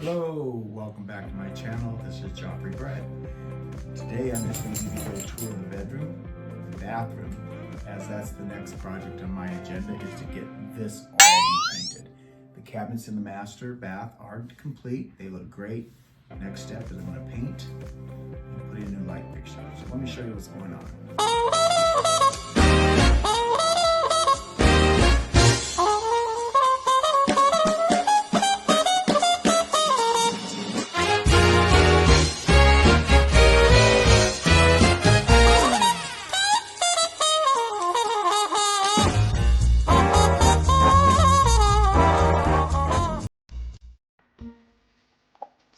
Hello, welcome back to my channel. This is Joffrey Brett. Today I'm just going to give you a little tour of the bedroom, the bathroom, as that's the next project on my agenda is to get this all repainted. The cabinets in the master bath are complete. They look great. Next step is I'm going to paint and put in new light fixtures. So let me show you what's going on.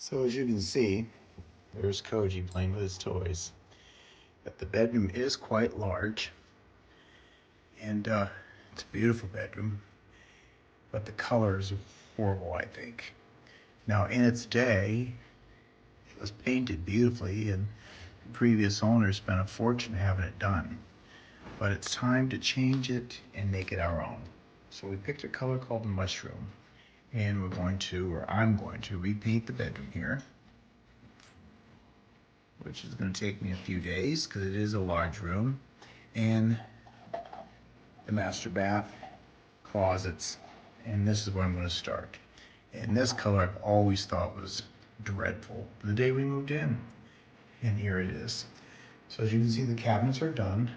So as you can see, there's Koji playing with his toys. But the bedroom is quite large, and it's a beautiful bedroom, but the colors are horrible, I think. Now, in its day, it was painted beautifully, and the previous owner spent a fortune having it done. But it's time to change it and make it our own. So we picked a color called mushroom, and I'm going to repaint the bedroom here, which is going to take me a few days because it is a large room, and the master bath, closets, and this is where I'm going to start. And this color I've always thought was dreadful the day we moved in, and here it is. So as you can see, the cabinets are done.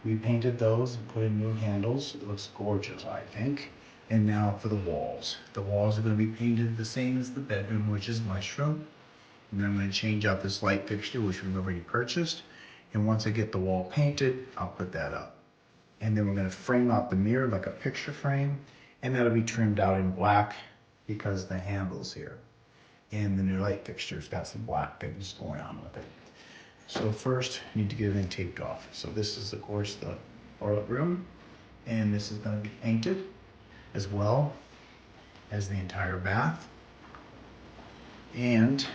We painted those and put in new handles. It looks gorgeous, I think. And now for the walls. The walls are going to be painted the same as the bedroom, which is mushroom. And then I'm going to change out this light fixture, which we've already purchased. And once I get the wall painted, I'll put that up. And then we're going to frame out the mirror like a picture frame. And that'll be trimmed out in black because the handle's here. And the new light fixture's got some black things going on with it. So first, I need to get everything taped off. So this is, of course, the toilet room. And this is going to be painted as well as the entire bath. And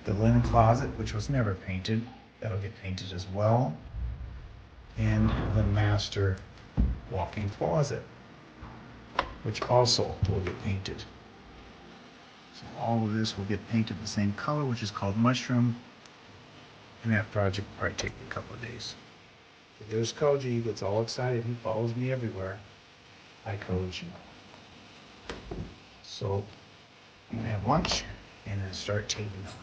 the linen closet, which was never painted, that'll get painted as well. And the master walk-in closet, which also will get painted. So all of this will get painted the same color, which is called mushroom. And that project will probably take me a couple of days. So there's Koji, he gets all excited, he follows me everywhere. Hi, Coach. So I'm gonna have lunch and then start taping off.